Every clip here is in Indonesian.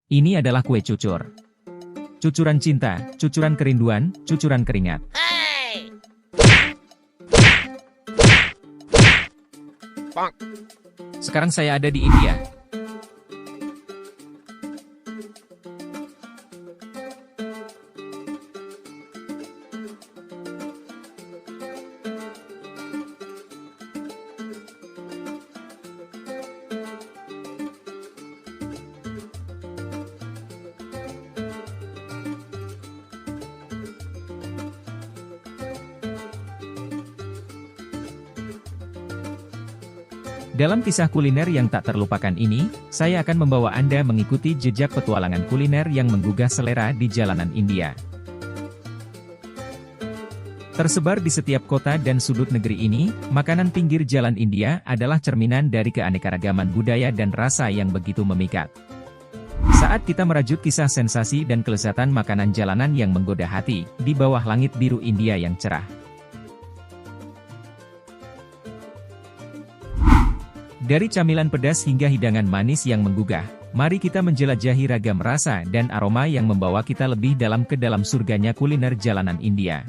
Ini adalah kue cucur. Cucuran cinta, cucuran kerinduan, cucuran keringat. Sekarang saya ada di India. Dalam kisah kuliner yang tak terlupakan ini, saya akan membawa Anda mengikuti jejak petualangan kuliner yang menggugah selera di jalanan India. Tersebar di setiap kota dan sudut negeri ini, makanan pinggir jalan India adalah cerminan dari keanekaragaman budaya dan rasa yang begitu memikat. Saat kita merajut kisah sensasi dan kelezatan makanan jalanan yang menggoda hati, di bawah langit biru India yang cerah. Dari camilan pedas hingga hidangan manis yang menggugah, mari kita menjelajahi ragam rasa dan aroma yang membawa kita lebih dalam ke dalam surganya kuliner jalanan India.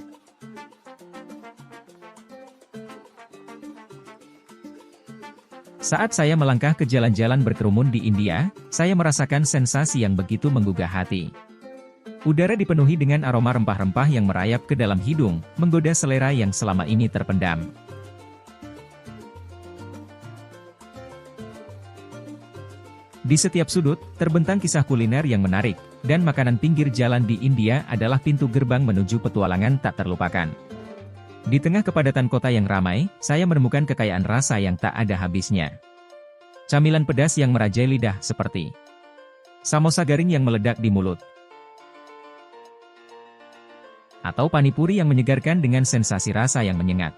Saat saya melangkah ke jalan-jalan berkerumun di India, saya merasakan sensasi yang begitu menggugah hati. Udara dipenuhi dengan aroma rempah-rempah yang merayap ke dalam hidung, menggoda selera yang selama ini terpendam. Di setiap sudut, terbentang kisah kuliner yang menarik, dan makanan pinggir jalan di India adalah pintu gerbang menuju petualangan tak terlupakan. Di tengah kepadatan kota yang ramai, saya menemukan kekayaan rasa yang tak ada habisnya. Camilan pedas yang merajai lidah seperti samosa garing yang meledak di mulut, atau panipuri yang menyegarkan dengan sensasi rasa yang menyengat.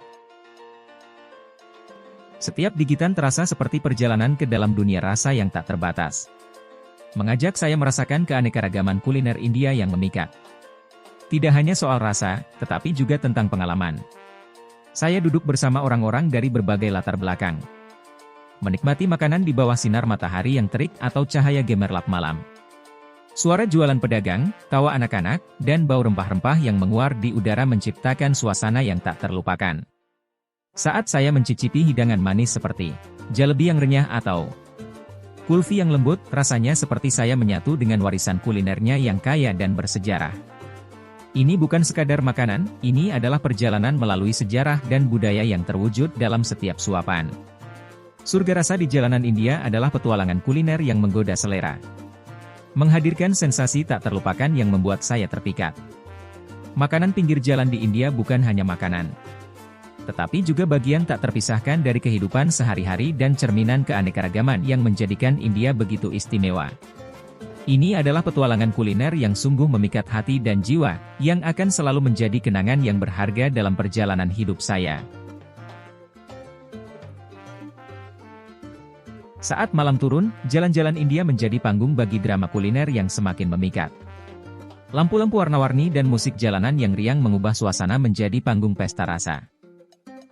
Setiap gigitan terasa seperti perjalanan ke dalam dunia rasa yang tak terbatas. Mengajak saya merasakan keanekaragaman kuliner India yang memikat. Tidak hanya soal rasa, tetapi juga tentang pengalaman. Saya duduk bersama orang-orang dari berbagai latar belakang, menikmati makanan di bawah sinar matahari yang terik atau cahaya gemerlap malam. Suara jualan pedagang, tawa anak-anak, dan bau rempah-rempah yang menguar di udara menciptakan suasana yang tak terlupakan. Saat saya mencicipi hidangan manis seperti jalebi yang renyah atau kulfi yang lembut, rasanya seperti saya menyatu dengan warisan kulinernya yang kaya dan bersejarah. Ini bukan sekadar makanan, ini adalah perjalanan melalui sejarah dan budaya yang terwujud dalam setiap suapan. Surga rasa di jalanan India adalah petualangan kuliner yang menggoda selera, menghadirkan sensasi tak terlupakan yang membuat saya terpikat. Makanan pinggir jalan di India bukan hanya makanan, tetapi juga bagian tak terpisahkan dari kehidupan sehari-hari dan cerminan keanekaragaman yang menjadikan India begitu istimewa. Ini adalah petualangan kuliner yang sungguh memikat hati dan jiwa, yang akan selalu menjadi kenangan yang berharga dalam perjalanan hidup saya. Saat malam turun, jalan-jalan India menjadi panggung bagi drama kuliner yang semakin memikat. Lampu-lampu warna-warni dan musik jalanan yang riang mengubah suasana menjadi panggung pesta rasa.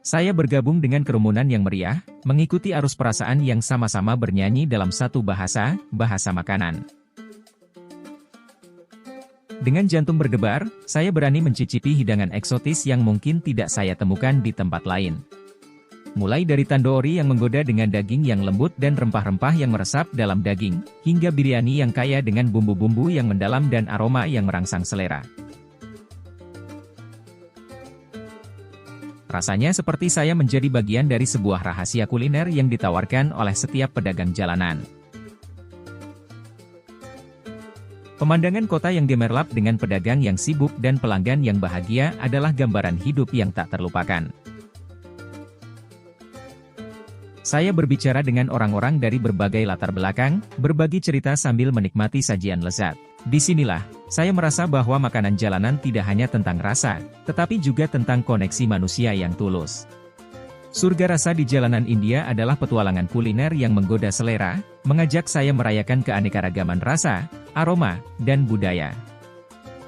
Saya bergabung dengan kerumunan yang meriah, mengikuti arus perasaan yang sama-sama bernyanyi dalam satu bahasa, bahasa makanan. Dengan jantung berdebar, saya berani mencicipi hidangan eksotis yang mungkin tidak saya temukan di tempat lain. Mulai dari tandoori yang menggoda dengan daging yang lembut dan rempah-rempah yang meresap dalam daging, hingga biryani yang kaya dengan bumbu-bumbu yang mendalam dan aroma yang merangsang selera. Rasanya seperti saya menjadi bagian dari sebuah rahasia kuliner yang ditawarkan oleh setiap pedagang jalanan. Pemandangan kota yang gemerlap dengan pedagang yang sibuk dan pelanggan yang bahagia adalah gambaran hidup yang tak terlupakan. Saya berbicara dengan orang-orang dari berbagai latar belakang, berbagi cerita sambil menikmati sajian lezat. Disinilah, saya merasa bahwa makanan jalanan tidak hanya tentang rasa, tetapi juga tentang koneksi manusia yang tulus. Surga rasa di jalanan India adalah petualangan kuliner yang menggoda selera, mengajak saya merayakan keanekaragaman rasa, aroma, dan budaya.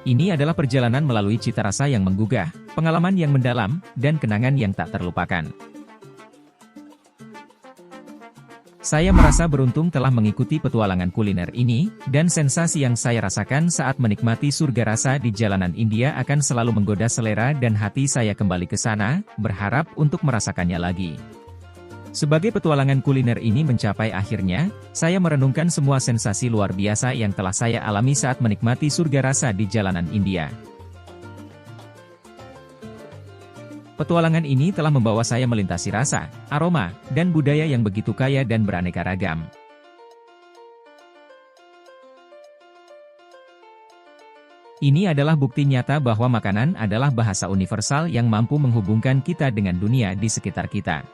Ini adalah perjalanan melalui cita rasa yang menggugah, pengalaman yang mendalam, dan kenangan yang tak terlupakan. Saya merasa beruntung telah mengikuti petualangan kuliner ini, dan sensasi yang saya rasakan saat menikmati surga rasa di jalanan India akan selalu menggoda selera dan hati saya kembali ke sana, berharap untuk merasakannya lagi. Sebagai petualangan kuliner ini mencapai akhirnya, saya merenungkan semua sensasi luar biasa yang telah saya alami saat menikmati surga rasa di jalanan India. Petualangan ini telah membawa saya melintasi rasa, aroma, dan budaya yang begitu kaya dan beraneka ragam. Ini adalah bukti nyata bahwa makanan adalah bahasa universal yang mampu menghubungkan kita dengan dunia di sekitar kita.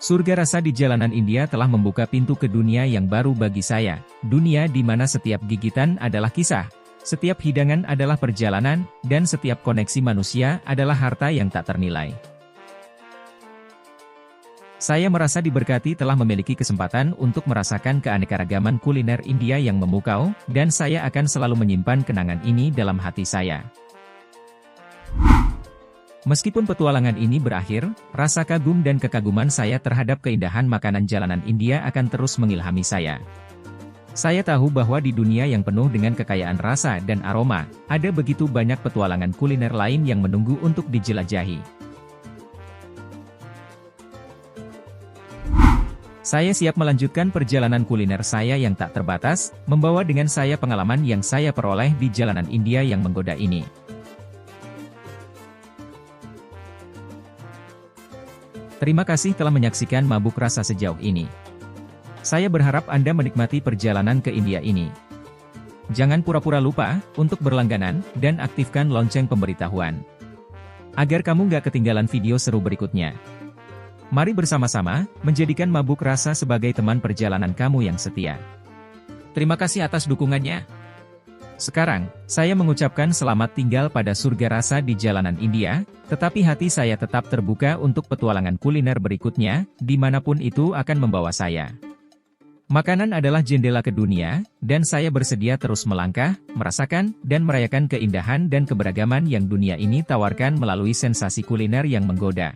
Surga rasa di jalanan India telah membuka pintu ke dunia yang baru bagi saya, dunia di mana setiap gigitan adalah kisah. Setiap hidangan adalah perjalanan, dan setiap koneksi manusia adalah harta yang tak ternilai. Saya merasa diberkati telah memiliki kesempatan untuk merasakan keanekaragaman kuliner India yang memukau, dan saya akan selalu menyimpan kenangan ini dalam hati saya. Meskipun petualangan ini berakhir, rasa kagum dan kekaguman saya terhadap keindahan makanan jalanan India akan terus mengilhami saya. Saya tahu bahwa di dunia yang penuh dengan kekayaan rasa dan aroma, ada begitu banyak petualangan kuliner lain yang menunggu untuk dijelajahi. Saya siap melanjutkan perjalanan kuliner saya yang tak terbatas, membawa dengan saya pengalaman yang saya peroleh di jalanan India yang menggoda ini. Terima kasih telah menyaksikan Mabuk Rasa sejauh ini. Saya berharap Anda menikmati perjalanan ke India ini. Jangan pura-pura lupa untuk berlangganan dan aktifkan lonceng pemberitahuan, agar kamu nggak ketinggalan video seru berikutnya. Mari bersama-sama menjadikan Mabuk Rasa sebagai teman perjalanan kamu yang setia. Terima kasih atas dukungannya. Sekarang, saya mengucapkan selamat tinggal pada surga rasa di jalanan India, tetapi hati saya tetap terbuka untuk petualangan kuliner berikutnya, dimanapun itu akan membawa saya. Makanan adalah jendela ke dunia, dan saya bersedia terus melangkah, merasakan, dan merayakan keindahan dan keberagaman yang dunia ini tawarkan melalui sensasi kuliner yang menggoda.